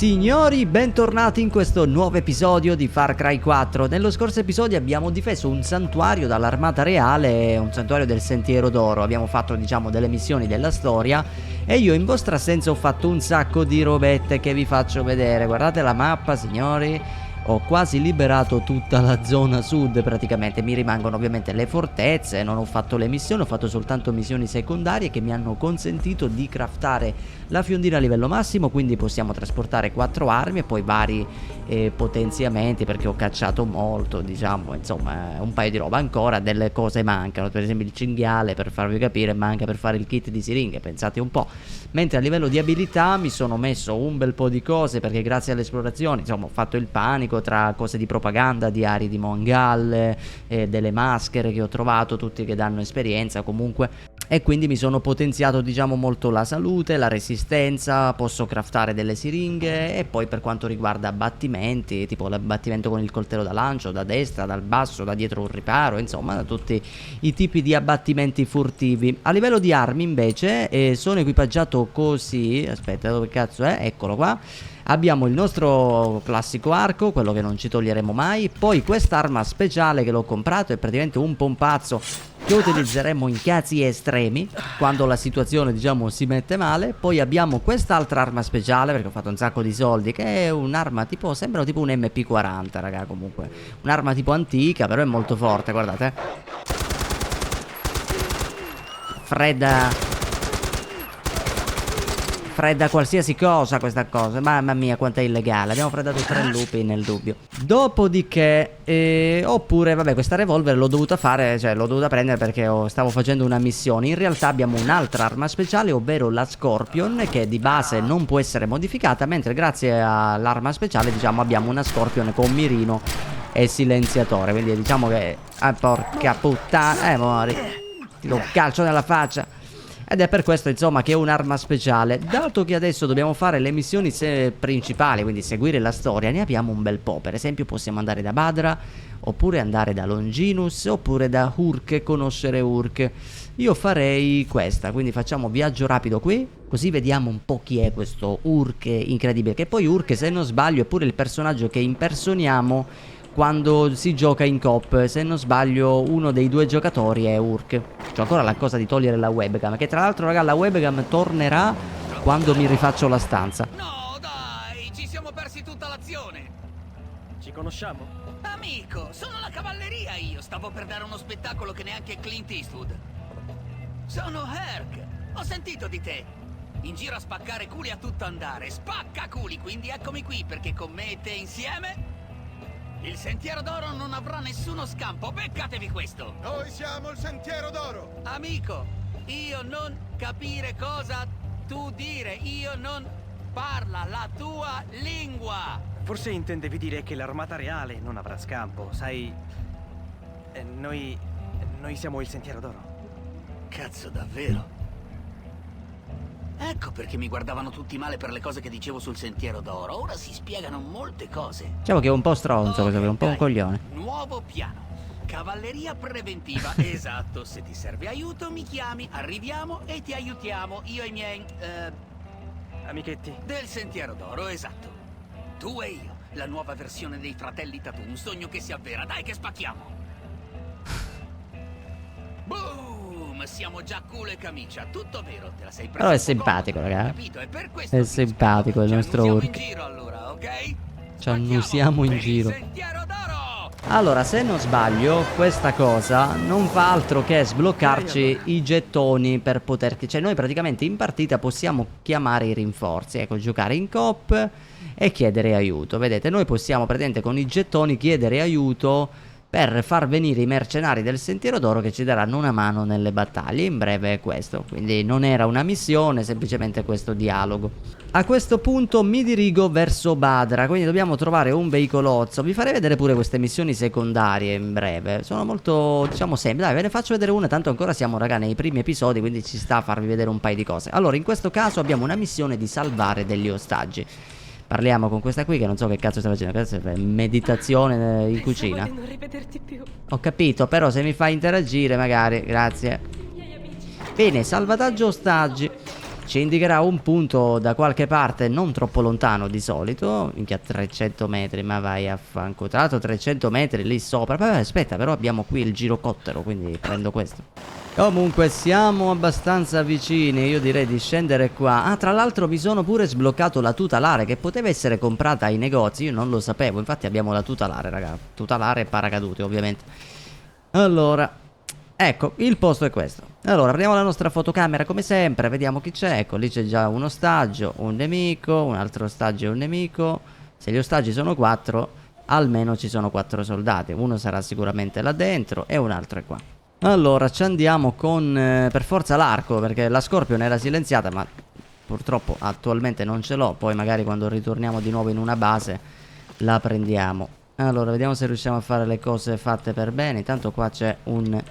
Signori, bentornati in questo nuovo episodio di Far Cry 4. Nello scorso episodio abbiamo difeso un santuario dall'Armata Reale, un santuario del Sentiero d'Oro. Abbiamo fatto, diciamo, delle missioni della storia e io in vostra assenza ho fatto un sacco di robette che vi faccio vedere. Guardate la mappa, signori. Ho quasi liberato tutta la zona sud praticamente, mi rimangono ovviamente le fortezze, non ho fatto le missioni, ho fatto soltanto missioni secondarie che mi hanno consentito di craftare la fiondina a livello massimo, quindi possiamo trasportare 4 armi e poi vari potenziamenti perché ho cacciato molto, diciamo, insomma un paio di roba. Ancora delle cose mancano, per esempio il cinghiale, per farvi capire, manca per fare il kit di siringhe, pensate un po'. Mentre a livello di abilità mi sono messo un bel po' di cose perché grazie alle esplorazioni, insomma, ho fatto il panico tra cose di propaganda, diari di Mongal, delle maschere che ho trovato, tutti che danno esperienza comunque, e quindi mi sono potenziato, diciamo, molto la salute, la resistenza, posso craftare delle siringhe. E poi per quanto riguarda abbattimenti, tipo l'abbattimento con il coltello da lancio, da destra, dal basso, da dietro un riparo, insomma da tutti i tipi di abbattimenti furtivi. A livello di armi invece sono equipaggiato così, aspetta, dove cazzo è? Eccolo qua. Abbiamo il nostro classico arco, quello che non ci toglieremo mai. Poi quest'arma speciale che l'ho comprato è praticamente un pompazzo che utilizzeremo in casi estremi, quando la situazione, diciamo, si mette male. Poi abbiamo quest'altra arma speciale, perché ho fatto un sacco di soldi, che è un'arma tipo, sembra tipo un MP40, raga, comunque. Un'arma tipo antica, però è molto forte, guardate. Fredda qualsiasi cosa questa cosa, mamma mia quanto è illegale. Abbiamo freddato 3 lupi nel dubbio. Dopodiché oppure vabbè, questa revolver l'ho dovuta fare, cioè l'ho dovuta prendere perché stavo facendo una missione. In realtà abbiamo un'altra arma speciale, ovvero la Scorpion, che di base non può essere modificata, mentre grazie all'arma speciale, diciamo, abbiamo una Scorpion con mirino e silenziatore. Quindi diciamo che porca puttana, muori, ti do un calcio nella faccia. Ed è per questo, insomma, che è un'arma speciale. Dato che adesso dobbiamo fare le missioni principali, quindi seguire la storia, ne abbiamo un bel po'. Per esempio possiamo andare da Badra, oppure andare da Longinus, oppure da Hurk, conoscere Hurk. Io farei questa, quindi facciamo viaggio rapido qui, così vediamo un po' chi è questo Hurk incredibile. Che poi Hurk, se non sbaglio, è pure il personaggio che impersoniamo quando si gioca in coop. Se non sbaglio uno dei 2 giocatori è Hurk. C'ho ancora la cosa di togliere la webcam, che tra l'altro, raga, la webcam tornerà quando mi rifaccio la stanza. No dai, ci siamo persi tutta l'azione. Ci conosciamo? Amico, sono la cavalleria io. Stavo per dare uno spettacolo che neanche Clint Eastwood. Sono Herc, ho sentito di te. In giro a spaccare culi a tutto andare. Spacca culi, quindi eccomi qui perché con me e te insieme il Sentiero d'Oro non avrà nessuno scampo, beccatevi questo! Noi siamo il Sentiero d'Oro! Amico, io non capire cosa tu dire, io non parla la tua lingua! Forse intendevi dire che l'Armata Reale non avrà scampo, sai... Noi siamo il Sentiero d'Oro. Cazzo, davvero? Ecco perché mi guardavano tutti male per le cose che dicevo sul Sentiero d'Oro. Ora si spiegano molte cose. Diciamo che è un po' stronzo, questo, un po' un coglione. Nuovo piano. Cavalleria preventiva. Esatto, se ti serve aiuto mi chiami, arriviamo e ti aiutiamo. Io e i miei... Amichetti. Del Sentiero d'Oro, esatto. Tu e io, la nuova versione dei fratelli Tatù, un sogno che si avvera. Dai che spacchiamo. Boom! Siamo già culo e camicia, tutto vero, te la sei presa. Però è simpatico, raga. Capito, è per questo è simpatico il nostro Hurk. in giro allora, ok? Ci annusiamo in giro. Sentiero d'Oro! Allora, se non sbaglio, questa cosa non fa altro che sbloccarci i gettoni per poter... Cioè noi praticamente in partita possiamo chiamare i rinforzi, ecco, giocare in coop e chiedere aiuto. Vedete, noi possiamo praticamente con i gettoni chiedere aiuto per far venire i mercenari del Sentiero d'Oro che ci daranno una mano nelle battaglie. In breve è questo, quindi non era una missione, semplicemente questo dialogo. A questo punto mi dirigo verso Badra, quindi dobbiamo trovare un veicolozzo. Vi farei vedere pure queste missioni secondarie in breve, sono molto, diciamo, semplici. Dai, ve ne faccio vedere una, tanto ancora siamo, raga, nei primi episodi, quindi ci sta a farvi vedere un paio di cose. Allora, in questo caso abbiamo una missione di salvare degli ostaggi. Parliamo con questa qui che non so che cazzo sta facendo. Cazzo, meditazione in cucina. Di non rivederti più. Ho capito, però se mi fai interagire magari. Grazie. Bene, salvataggio ostaggi. ci indicherà un punto da qualche parte non troppo lontano di solito. Minchia, 300 metri, ma vai a fanculo. Tra l'altro 300 metri lì sopra. Vabbè, aspetta, però abbiamo qui il girocottero, quindi prendo questo. Comunque siamo abbastanza vicini, io direi di scendere qua. Ah, tra l'altro mi sono pure sbloccato la tutelare che poteva essere comprata ai negozi, io non lo sapevo. Infatti abbiamo la tutelare, raga. Tutelare e paracadute, ovviamente. Allora, ecco, il posto è questo. Allora, prendiamo la nostra fotocamera come sempre, vediamo chi c'è. Ecco, lì c'è già un ostaggio, un nemico, un altro ostaggio e un nemico. Se gli ostaggi sono 4, almeno ci sono 4 soldati. Uno sarà sicuramente là dentro e un altro è qua. Allora, ci andiamo con per forza l'arco, perché la Scorpion era silenziata, ma purtroppo attualmente non ce l'ho. Poi magari quando ritorniamo di nuovo in una base la prendiamo. Allora, vediamo se riusciamo a fare le cose fatte per bene. Intanto qua c'è un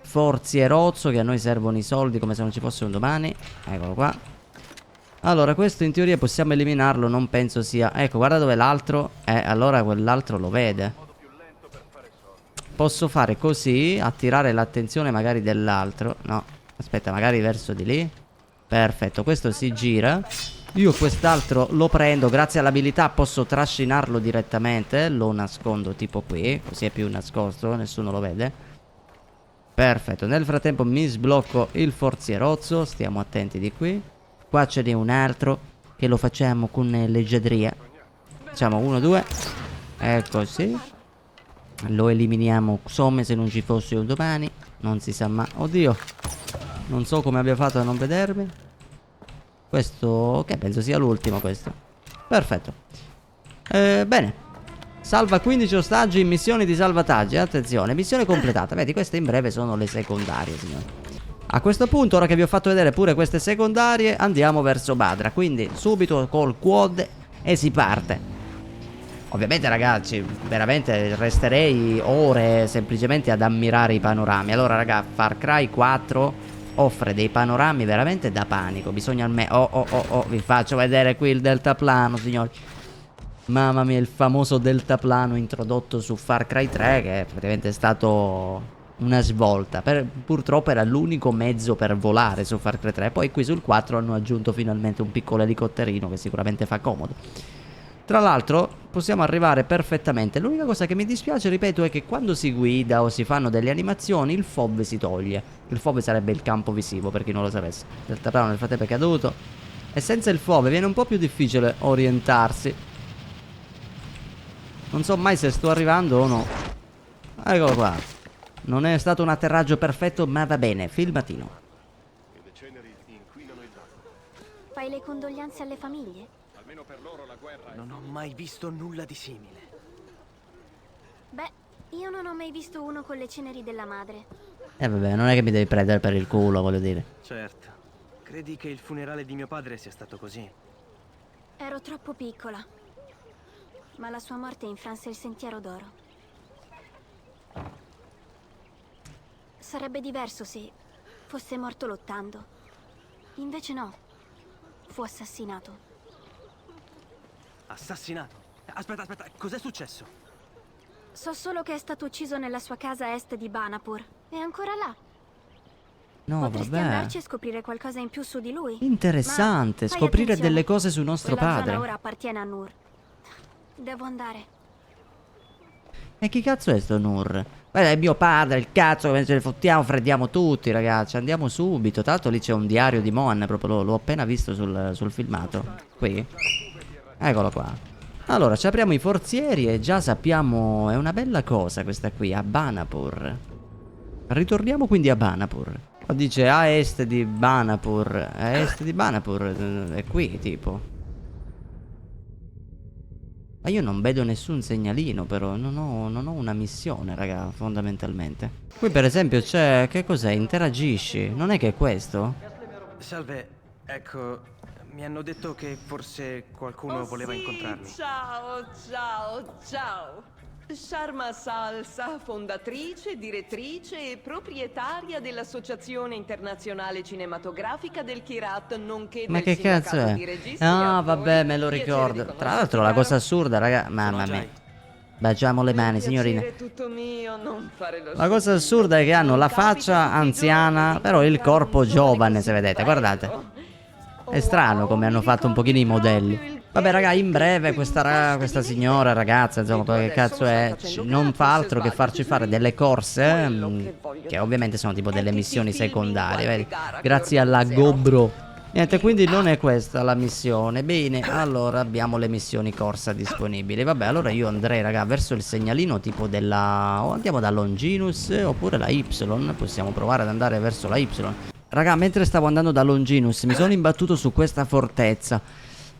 forzierozzo che a noi servono i soldi come se non ci fosse un domani. Eccolo qua. Allora, questo in teoria possiamo eliminarlo, non penso sia... Ecco, guarda dove l'altro è, allora quell'altro lo vede. Posso fare così, attirare l'attenzione magari dell'altro. No, aspetta, magari verso di lì. Perfetto, questo si gira. Io quest'altro lo prendo, grazie all'abilità posso trascinarlo direttamente. Lo nascondo tipo qui, così è più nascosto, nessuno lo vede. Perfetto, nel frattempo mi sblocco il forzierozzo. Stiamo attenti di qui. Qua ce n'è un altro che lo facciamo con leggiadria. Facciamo 1, 2. Ecco sì. Lo eliminiamo come se non ci fosse un domani. Non si sa mai. Oddio, non so come abbia fatto a non vedermi. Questo, ok, penso sia l'ultimo questo. Perfetto. Bene. Salva 15 ostaggi in missioni di salvataggio. Attenzione, missione completata. Vedi, queste in breve sono le secondarie, signori. A questo punto, ora che vi ho fatto vedere pure queste secondarie, andiamo verso Badra. Quindi subito col quad e si parte. Ovviamente ragazzi, veramente resterei ore semplicemente ad ammirare i panorami. Allora raga, Far Cry 4 offre dei panorami veramente da panico. Bisogna almeno... Oh, vi faccio vedere qui il deltaplano, signori. Mamma mia, il famoso deltaplano introdotto su Far Cry 3, che praticamente è stato una svolta. Purtroppo era l'unico mezzo per volare su Far Cry 3. Poi qui sul 4 hanno aggiunto finalmente un piccolo elicotterino che sicuramente fa comodo. Tra l'altro possiamo arrivare perfettamente. L'unica cosa che mi dispiace, ripeto, è che quando si guida o si fanno delle animazioni il FOV si toglie. Il FOV sarebbe il campo visivo, per chi non lo sapesse. Il deltaplano nel frattempo è caduto. E senza il FOV viene un po' più difficile orientarsi. Non so mai se sto arrivando o no. Eccolo qua. Non è stato un atterraggio perfetto, ma va bene. Filmatino. Fai le condoglianze alle famiglie? Non ho mai visto nulla di simile. Beh, io non ho mai visto uno con le ceneri della madre. Vabbè, non è che mi devi prendere per il culo, voglio dire. Certo. Credi che il funerale di mio padre sia stato così? Ero troppo piccola. Ma la sua morte infranse il sentiero d'oro. Sarebbe diverso se fosse morto lottando. Invece no. Fu assassinato. Assassinato? Aspetta, cos'è successo? So solo che è stato ucciso nella sua casa a est di Banapur. È ancora là. No, Potresti vabbè. andarci e scoprire qualcosa in più su di lui. Interessante, Ma fai scoprire attenzione. delle cose su nostro Quella padre. zona ora appartiene a Nur. Devo andare. E chi cazzo è sto Nur? Beh, è mio padre, il cazzo, che ce ne fottiamo, freddiamo tutti, ragazzi. Andiamo subito. Tra l'altro lì c'è un diario di Mohan, proprio l'ho appena visto sul filmato. Qui. Eccolo qua. Allora, ci apriamo i forzieri e già sappiamo... È una bella cosa questa qui, a Banapur. Ritorniamo quindi a Banapur. Dice a est di Banapur. A est di Banapur. È qui, tipo. Ma io non vedo nessun segnalino, però. Non ho una missione, raga, fondamentalmente. Qui, per esempio, c'è... Che cos'è? Interagisci. Non è che è questo? Salve, ecco... Mi hanno detto che forse qualcuno voleva incontrarmi. Ciao. Sharma Salsa, fondatrice, direttrice e proprietaria dell'Associazione Internazionale Cinematografica del Kirat, nonché Ma del che cazzo sindacato è? di registi. Ah, A vabbè, voi, me lo piacere ricordo. di Tra l'altro la cosa assurda, raga. Mamma mia. Baciamo le mani, signorine. Piacere tutto mio, non fare lo La cosa scempio. assurda è che hanno la Non capita faccia tutti i anziana, giorni però il di corpo un giovane giovane, così se vedete, bello. guardate. È strano come hanno fatto un pochino i modelli. Vabbè raga, in breve questa signora, ragazza, insomma, che cazzo è, non fa altro che farci fare delle corse, che ovviamente sono tipo delle missioni secondarie, vedi? Grazie alla GoPro. Niente, quindi non è questa la missione. Bene, allora abbiamo le missioni corsa disponibili. Vabbè, allora io andrei, raga, verso il segnalino tipo della... o andiamo da Longinus oppure la Y. Possiamo provare ad andare verso la Y. Raga, mentre stavo andando da Longinus mi sono imbattuto su questa fortezza.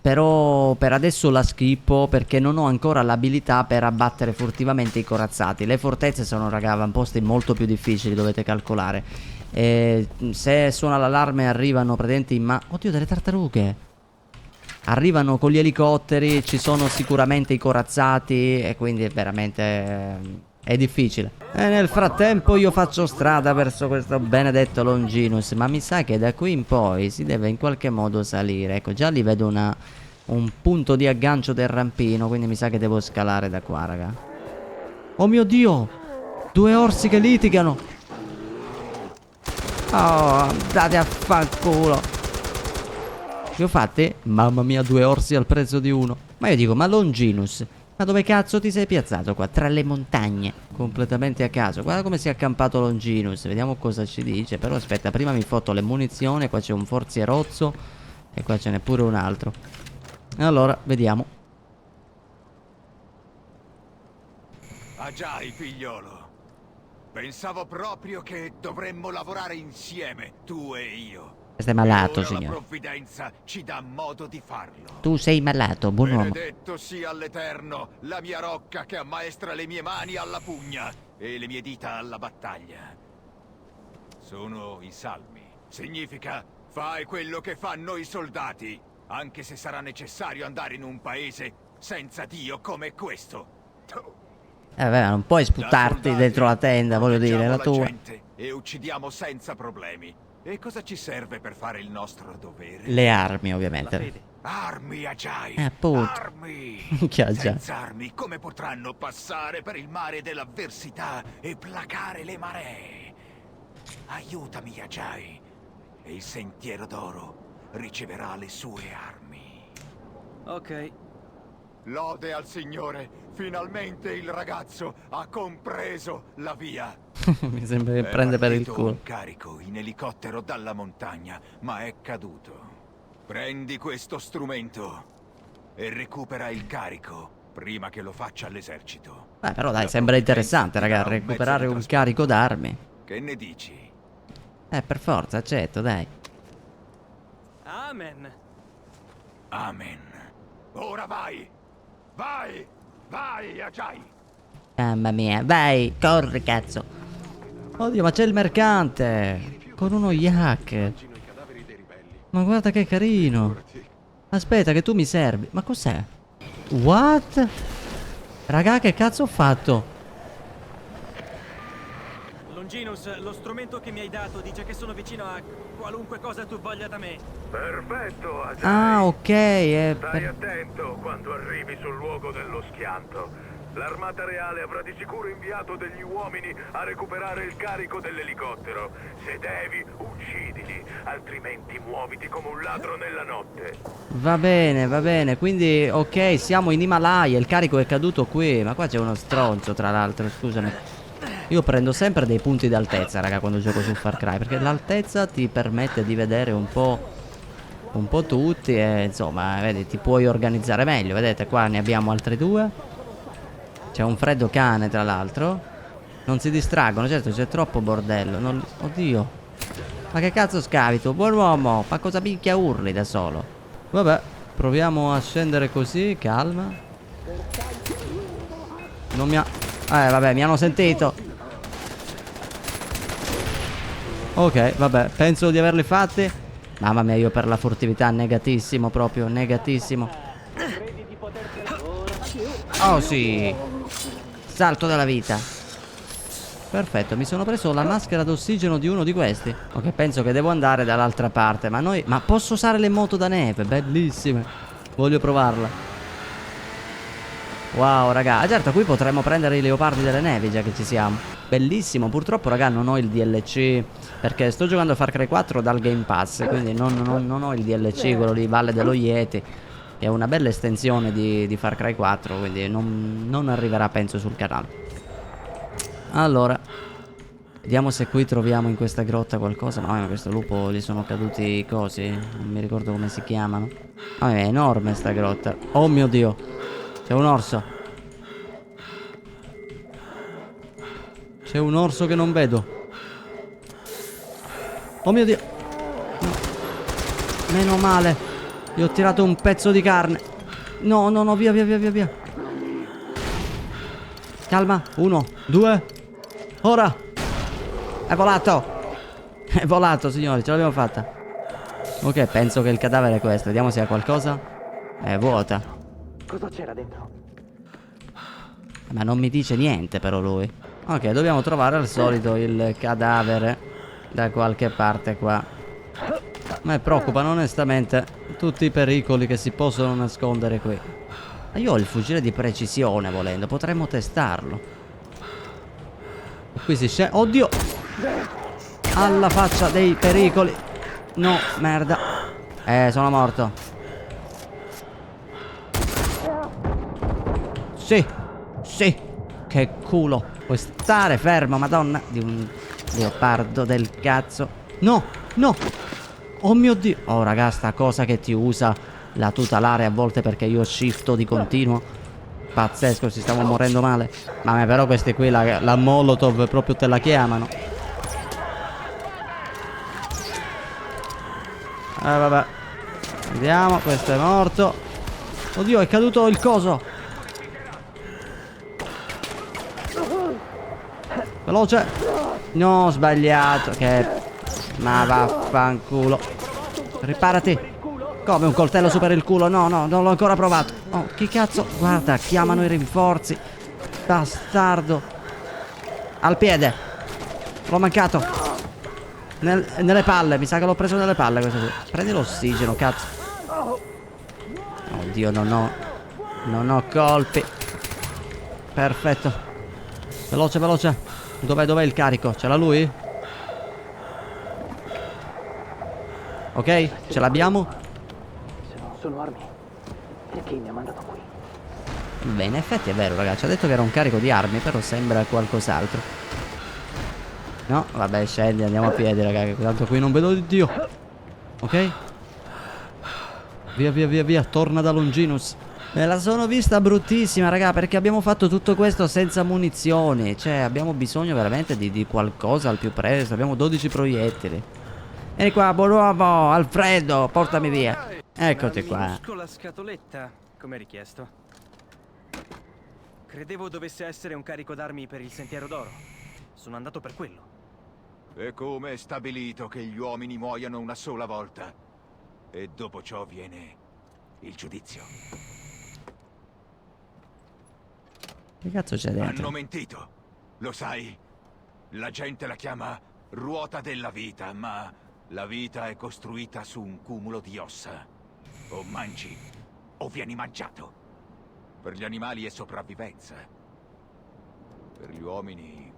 Però per adesso la skippo perché non ho ancora l'abilità per abbattere furtivamente i corazzati. Le fortezze sono, raga, avamposti molto più difficili, dovete calcolare. Se suona l'allarme arrivano praticamente oddio, delle tartarughe. Arrivano con gli elicotteri, ci sono sicuramente i corazzati e quindi è veramente... è difficile. E nel frattempo io faccio strada verso questo benedetto Longinus. Ma mi sa che da qui in poi si deve in qualche modo salire. Ecco, già lì vedo un punto di aggancio del rampino. Quindi mi sa che devo scalare da qua, raga. Oh mio Dio! 2 orsi che litigano! Oh, andate a fanculo! Che ho fatti? Mamma mia, 2 orsi al prezzo di uno. Ma io dico, ma Longinus... ma dove cazzo ti sei piazzato qua? Tra le montagne. Completamente a caso. Guarda come si è accampato Longinus. Vediamo cosa ci dice. Però aspetta, prima mi foto le munizioni. Qua c'è un forzierozzo. E qua ce n'è pure un altro. Allora, vediamo. Ajay, figliolo. Pensavo proprio che dovremmo lavorare insieme, tu e io. Sei malato, Ora signore. La provvidenza ci dà modo di farlo. Tu sei malato, buon uomo. Benedetto sia all'Eterno la mia rocca che ammaestra le mie mani alla pugna e le mie dita alla battaglia. Sono i salmi. Significa, fai quello che fanno i soldati, anche se sarà necessario andare in un paese senza Dio come questo. Vabbè, non puoi sputarti dentro la tenda, voglio dire, la tua. Gente e uccidiamo senza problemi. E cosa ci serve per fare il nostro dovere? Le armi, ovviamente. Armi, Ajay! Appunto. Armi! Minchia, già. Senza armi come potranno passare per il mare dell'avversità e placare le maree? Aiutami, Ajay, e il Sentiero d'Oro riceverà le sue armi. Ok. Lode al Signore, finalmente il ragazzo ha compreso la via. Mi sembra che prende per il culo. Un carico in elicottero dalla montagna, ma è caduto. Prendi questo strumento e recupera il carico prima che lo faccia all'esercito. Però dai, sembra interessante, raga, recuperare un carico d'armi. Che ne dici? Per forza, accetto, dai. Amen. Amen. Ora vai! Vai! Vai, Ajay! Mamma mia, vai, corri, cazzo. Oddio, ma c'è il mercante con uno yak. Ma guarda che carino. Aspetta che tu mi servi. Ma cos'è? What? Raga, che cazzo ho fatto? Longinus, lo strumento che mi hai dato dice che sono vicino a qualunque cosa tu voglia da me. Perfetto, Ajay. Ah, ok, Stai attento quando arrivi sul luogo dello schianto. L'armata reale avrà di sicuro inviato degli uomini a recuperare il carico dell'elicottero. Se devi, uccidili, altrimenti muoviti come un ladro nella notte. Va bene, quindi ok, siamo in Himalaya, il carico è caduto qui. Ma qua c'è uno stronzo, tra l'altro, scusami. Io prendo sempre dei punti d'altezza, raga, quando gioco su Far Cry, perché l'altezza ti permette di vedere un po' tutti e insomma, vedi, ti puoi organizzare meglio. Vedete, qua ne abbiamo altri 2. C'è un freddo cane, tra l'altro. Non si distraggono, certo, c'è troppo bordello. Oddio. Ma che cazzo scavi tu? Buon uomo, ma cosa minchia urli da solo? Vabbè, proviamo a scendere così, calma. Non mi ha... vabbè, mi hanno sentito. Ok, vabbè, penso di averli fatti. Mamma mia, io per la furtività negatissimo, proprio negatissimo. Oh sì. Salto della vita. Perfetto, mi sono preso la maschera d'ossigeno di uno di questi. Ok, penso che devo andare dall'altra parte. Ma posso usare le moto da neve, bellissime. Voglio provarla. Wow, raga. Ah, certo, qui potremmo prendere i leopardi delle nevi, già che ci siamo. Bellissimo. Purtroppo, raga, non ho il DLC, perché sto giocando a Far Cry 4 dal Game Pass, quindi non ho il DLC, quello di Valle dello Yeti, che è una bella estensione di Far Cry 4, quindi non arriverà, penso, sul canale. Allora, vediamo se qui troviamo in questa grotta qualcosa. Ma questo lupo gli sono caduti i cosi, non mi ricordo come si chiamano. È enorme sta grotta. Oh mio Dio. C'è un orso. C'è un orso che non vedo. Oh mio Dio. No. Meno male. Gli ho tirato un pezzo di carne. No, no, no, via, via, via, via, via. Calma. 1, 2. Ora. È volato. È volato, signori, ce l'abbiamo fatta. Ok, penso che il cadavere è questo. Vediamo se ha qualcosa. È vuota. Cosa c'era dentro? Ma non mi dice niente però lui. Ok, dobbiamo trovare al solito il cadavere da qualche parte qua. Mi preoccupano onestamente tutti i pericoli che si possono nascondere qui. Ma io ho il fucile di precisione volendo, potremmo testarlo. E qui si scende. Oddio! Alla faccia dei pericoli. No, merda. Sono morto. Sì, sì, che culo. Puoi stare fermo, madonna. Di un leopardo del cazzo. No, no. Oh mio Dio. Oh raga, sta cosa che ti usa la tutelare a volte perché io shifto di continuo. Pazzesco, ci stiamo morendo male. Ma però questi qui, la Molotov proprio te la chiamano. Vabbè. Andiamo, questo è morto. Oddio, è caduto il coso. Veloce. No, ho sbagliato. Che... Ma vaffanculo. Riparati. Come un coltello su per il culo? No, no, non l'ho ancora provato. Oh, che cazzo? Guarda, chiamano i rinforzi. Bastardo. Al piede. L'ho mancato. Nelle palle. Mi sa che l'ho preso nelle palle questo qui. Prendi l'ossigeno, cazzo. Oddio, non ho colpi. Perfetto. Veloce, veloce. Dov'è il carico? Ce l'ha lui? Ok, ce l'abbiamo? Se non sono armi, perché mi ha mandato qui? Beh, in effetti è vero, ragazzi. Ha detto che era un carico di armi, però sembra qualcos'altro. No, vabbè, scendi, andiamo a piedi, ragazzi. Tanto qui non vedo di Dio. Ok? Via, via, via, via. Torna da Longinus. Me la sono vista bruttissima, raga, perché abbiamo fatto tutto questo senza munizioni. Cioè, abbiamo bisogno veramente di qualcosa al più presto. Abbiamo 12 proiettili. Vieni qua, buon uomo, Alfredo, portami via. Eccoti qua. Una minuscola scatoletta, come richiesto. Credevo dovesse essere un carico d'armi per il Sentiero d'Oro. Sono andato per quello. E come è stabilito che gli uomini muoiano una sola volta? E dopo ciò viene il giudizio. Che cazzo c'è dentro? Hanno mentito. Lo sai? La gente la chiama ruota della vita, ma la vita è costruita su un cumulo di ossa. O mangi, o vieni mangiato. Per gli animali è sopravvivenza. Per gli uomini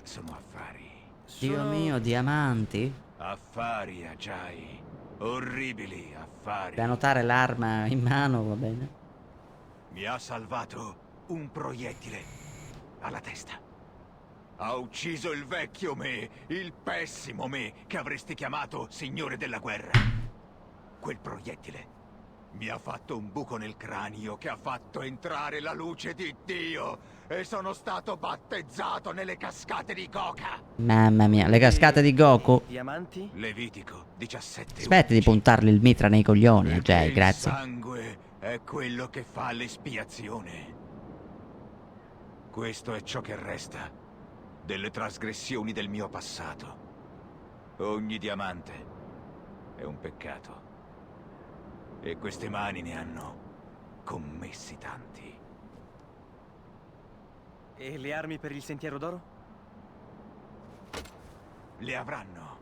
sono affari. Dio mio, diamanti? Affari, Ajay. Orribili affari. Da notare l'arma in mano, va bene. Mi ha salvato un proiettile alla testa. Ha ucciso il vecchio me, il pessimo me, che avresti chiamato signore della guerra. Quel proiettile mi ha fatto un buco nel cranio che ha fatto entrare la luce di Dio e sono stato battezzato nelle cascate di Goka. Mamma mia, le cascate di Goku. Diamanti? Levitico 17. Smetti di puntargli il mitra nei coglioni, Jay, Il grazie. sangue è quello che fa l'espiazione. Questo è ciò che resta delle trasgressioni del mio passato. Ogni diamante è un peccato. E queste mani ne hanno commessi tanti. E le armi per il Sentiero d'Oro? Le avranno.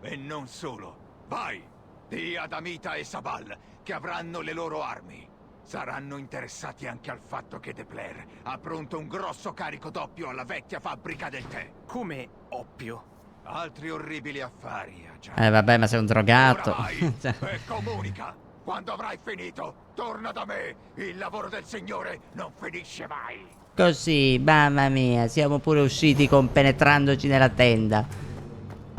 E non solo. Vai! Di ad Amita e Sabal, che avranno le loro armi. saranno interessati anche al fatto che Depler ha pronto un grosso carico d'oppio alla vecchia fabbrica del tè. Come oppio? Altri orribili affari, già. Vabbè, ma sei un drogato. Ora vai e comunica. Quando avrai finito, torna da me. Il lavoro del Signore non finisce mai. Così, mamma mia, siamo pure usciti compenetrandoci nella tenda.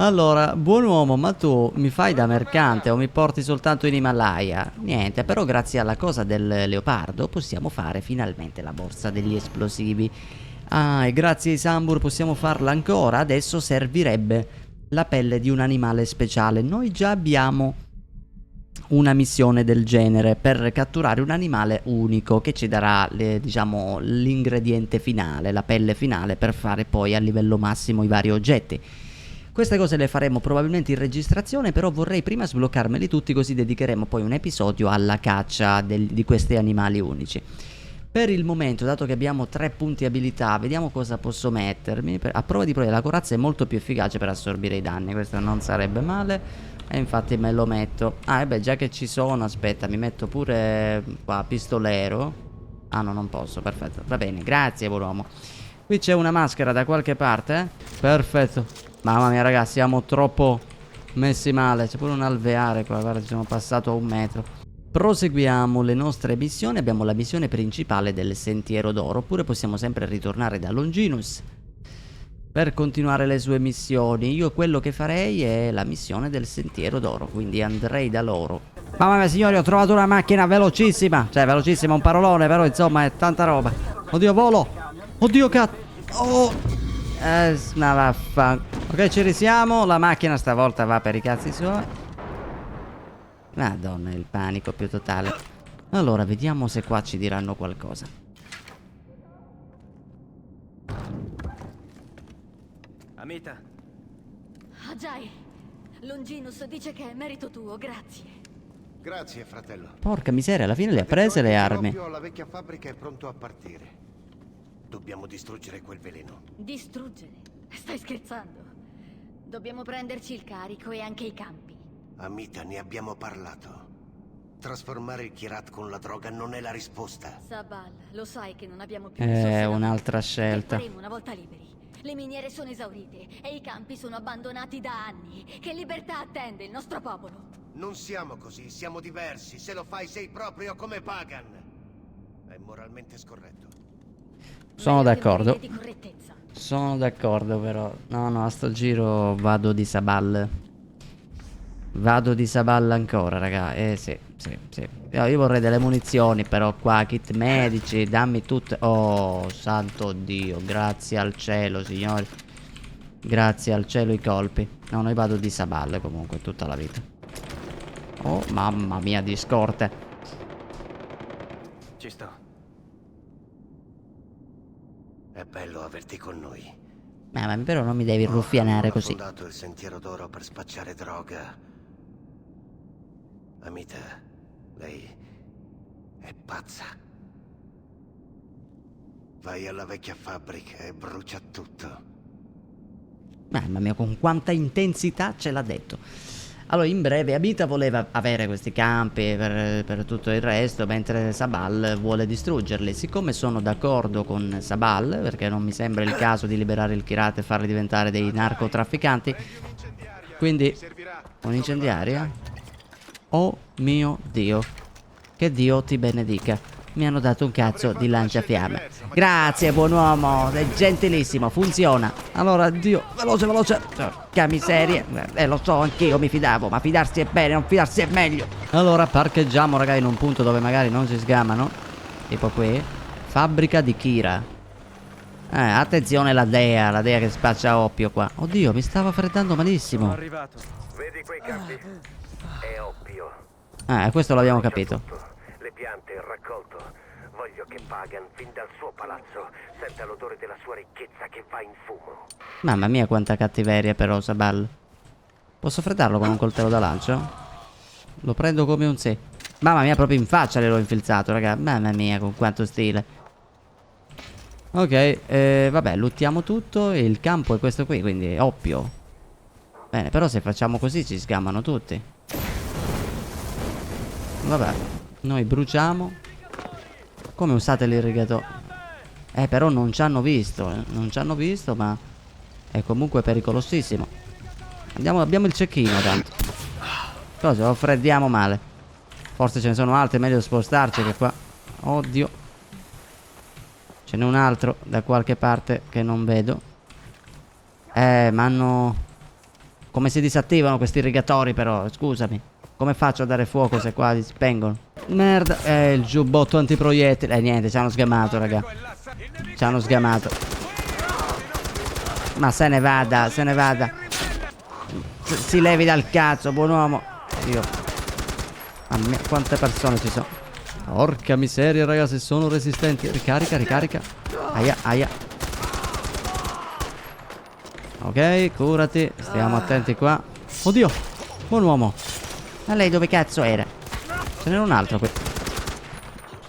Allora, buon uomo, ma tu mi fai da mercante o mi porti soltanto in Himalaya? Niente, però grazie alla cosa del leopardo possiamo fare finalmente la borsa degli esplosivi. Ah, e grazie ai Sambur possiamo farla ancora. Adesso servirebbe la pelle di un animale speciale. Noi già abbiamo una missione del genere per catturare un animale unico che ci darà, diciamo, l'ingrediente finale, la pelle finale per fare poi a livello massimo i vari oggetti. Queste cose le faremo probabilmente in registrazione, però vorrei prima sbloccarmeli tutti, così dedicheremo poi un episodio alla caccia di questi animali unici. Per il momento, dato che abbiamo 3 punti abilità, vediamo cosa posso mettermi. A prova di prove, la corazza è molto più efficace per assorbire i danni, questo non sarebbe male, e infatti me lo metto. Ah, e beh, già che ci sono, aspetta, mi metto pure qua pistolero. Ah no, non posso, perfetto, va bene, grazie buon uomo. Qui c'è una maschera da qualche parte, eh? Perfetto. Mamma mia ragazzi, siamo troppo messi male. C'è pure un alveare qua, guarda, ci sono passato a 1 metro. Proseguiamo le nostre missioni. Abbiamo la missione principale del Sentiero d'Oro, oppure possiamo sempre ritornare da Longinus per continuare le sue missioni. Io quello che farei è la missione del Sentiero d'Oro, quindi andrei da loro. Mamma mia signori, ho trovato una macchina velocissima. Cioè velocissima è un parolone, però insomma è tanta roba. Oddio, volo. Oddio cazzo. Oh, ma vaffa. Ok, ci risiamo. La macchina stavolta va per i cazzi suoi. Madonna, il panico più totale. Allora, vediamo se qua ci diranno qualcosa. Amita, Ajay, Longinus dice che è merito tuo, grazie. Grazie, fratello. Porca miseria, alla fine le ha prese le armi. La vecchia fabbrica è pronto a partire. Dobbiamo distruggere quel veleno. Distruggere? Stai scherzando? Dobbiamo prenderci il carico e anche i campi. Amita, ne abbiamo parlato. Trasformare il Kirat con la droga non è la risposta. Sabal, lo sai che non abbiamo più risorse da un'altra Che scelta. faremo una volta liberi? Le miniere sono esaurite e i campi sono abbandonati da anni. Che libertà attende il nostro popolo? Non siamo così, siamo diversi. Se lo fai sei proprio come Pagan. È moralmente scorretto. Sono Meglio che d'accordo. morire di correttezza. Sono d'accordo però. No, a sto giro vado di Sabal. Vado di Sabal ancora, raga. Sì. Io vorrei delle munizioni, però qua, kit medici, dammi tutte. Oh, santo Dio, grazie al cielo, signori. Grazie al cielo i colpi. No, noi vado di Sabal comunque, tutta la vita. Oh, mamma mia, di scorte. ci sto. È bello averti con noi. Ma però non mi devi ruffianare così. Ho fondato il Sentiero d'Oro per spacciare droga. Amita, lei è pazza. Vai alla vecchia fabbrica e brucia tutto. Mamma mia, con quanta intensità ce l'ha detto. Allora, in breve, Amita voleva avere questi campi per tutto il resto, mentre Sabal vuole distruggerli. Siccome sono d'accordo con Sabal, perché non mi sembra il caso di liberare il Kirat e farli diventare dei narcotrafficanti, quindi un'incendiaria? Oh mio Dio, che Dio ti benedica. Mi hanno dato un cazzo di lanciafiamme. Grazie, buon uomo, è gentilissimo, funziona. Allora, Dio, veloce. Porca miseria. Lo so, anch'io mi fidavo, ma fidarsi è bene, non fidarsi è meglio. Allora, parcheggiamo, raga, in un punto dove magari non si sgamano. Tipo qui. Fabbrica di Kira. Attenzione la dea che spaccia oppio qua. Oddio, mi stava freddando Sono malissimo. arrivato. Vedi quei campi? È oppio. Questo l'abbiamo capito. Le piante, il raccolto. Voglio che Pagan, fin dal suo palazzo, senta l'odore della sua ricchezza che va in fumo. Mamma mia, quanta cattiveria però, Sabal. Posso freddarlo con un coltello da lancio? Lo prendo come un sé. Mamma mia, proprio in faccia gliel'ho infilzato, raga. Mamma mia, con quanto stile. Ok, vabbè, luttiamo tutto. E il campo è questo qui, quindi è oppio. Bene, però se facciamo così ci sgamano tutti. Vabbè, noi bruciamo. Come usate l'irrigatore? Però non ci hanno visto. Non ci hanno visto, ma è comunque pericolosissimo. Andiamo, abbiamo il cecchino tanto. Cosa? Lo freddiamo male. Forse ce ne sono altri, è meglio spostarci che qua. Oddio. Ce n'è un altro da qualche parte che non vedo. Ma hanno... Come si disattivano questi irrigatori però? Scusami. Come faccio a dare fuoco se qua li spengono? Merda. Il giubbotto antiproiettile. Niente, ci hanno sgamato, raga. Ci hanno sgamato. Ma se ne vada, se ne vada. Si levi dal cazzo, buon uomo. Io. Quante persone ci sono. Porca miseria, ragazzi, sono resistenti. Ricarica, ricarica. Aia, aia. Ok, curati. Stiamo attenti qua. Oddio, buon uomo. Ma lei dove cazzo era? Ce n'era un altro qui.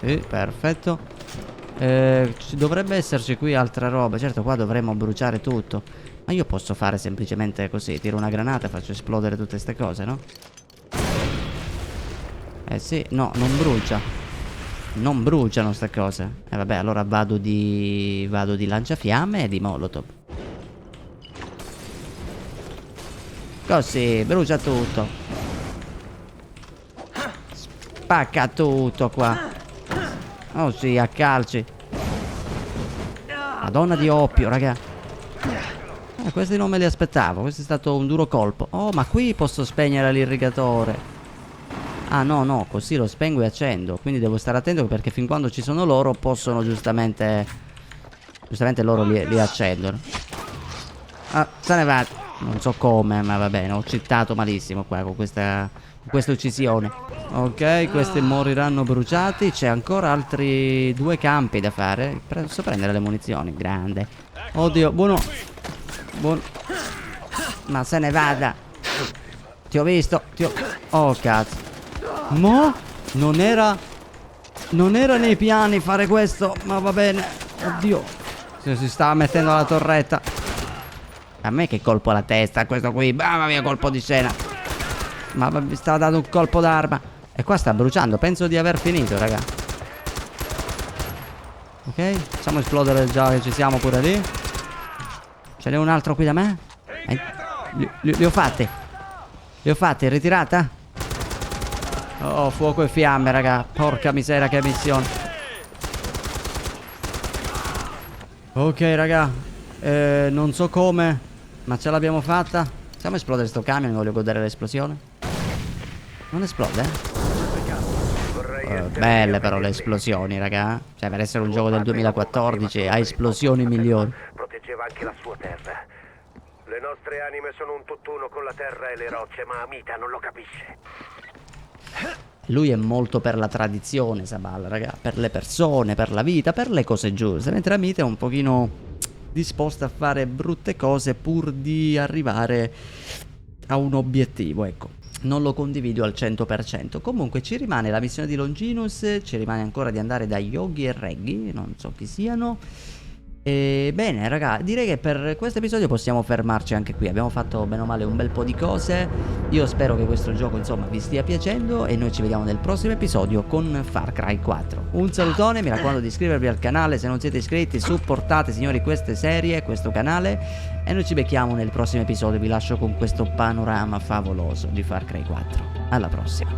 Sì, perfetto. Dovrebbe esserci qui altra roba. Certo, qua dovremmo bruciare tutto. Ma io posso fare semplicemente così. Tiro una granata e faccio esplodere tutte ste cose, no? Sì, no, non brucia. Non bruciano ste cose. Vabbè, allora vado di lanciafiamme e di molotov. Così, brucia tutto. Spacca tutto qua. Oh sì, a calci. Madonna di oppio, raga. Questi non me li aspettavo. Questo è stato un duro colpo. Oh, ma qui posso spegnere l'irrigatore. Ah no, no, così lo spengo e accendo. Quindi devo stare attento perché fin quando ci sono loro possono giustamente loro li accendono. Ah, se ne va. Non so come, ma va bene. Ho citato malissimo qua con questa uccisione. Ok, questi moriranno bruciati. C'è ancora altri 2 campi da fare. Posso prendere le munizioni. Grande. Oddio, buono. Ma se ne vada. Ti ho visto. Oh cazzo. No, non era nei piani fare questo. Ma va bene. Oddio. Si stava mettendo la torretta. A me che colpo alla testa questo qui. Mamma mia, colpo di scena. Ma mi stava dando un colpo d'arma. E qua sta bruciando. Penso di aver finito, raga. Ok, facciamo esplodere già che ci siamo pure lì. Ce n'è un altro qui da me? Li ho fatti. Li ho fatti, ritirata? Oh, fuoco e fiamme, raga. Porca miseria, che missione. Ok, raga. Non so come, ma ce l'abbiamo fatta. Facciamo esplodere sto camion, voglio godere l'esplosione. Non esplode, belle però le esplosioni, raga. Cioè, per essere un gioco del 2014 ha esplosioni migliori. Proteggeva anche la sua terra. Le nostre anime sono un tutt'uno con la terra e le rocce, ma Amita non lo capisce. Lui è molto per la tradizione, Sabal, raga. Per le persone, per la vita, per le cose giuste. Mentre Amita è un pochino disposta a fare brutte cose pur di arrivare a un obiettivo, ecco. Non lo condivido al 100%. Comunque ci rimane la missione di Longinus. Ci rimane ancora di andare da Yogi e Reggie. Non so chi siano. E bene, raga, direi che per questo episodio possiamo fermarci anche qui. Abbiamo fatto bene o male un bel po' di cose. Io spero che questo gioco, insomma, vi stia piacendo. E noi ci vediamo nel prossimo episodio con Far Cry 4. Un salutone, mi raccomando di iscrivervi al canale se non siete iscritti. Supportate, signori, queste serie, questo canale. E noi ci becchiamo nel prossimo episodio. Vi lascio con questo panorama favoloso di Far Cry 4. Alla prossima.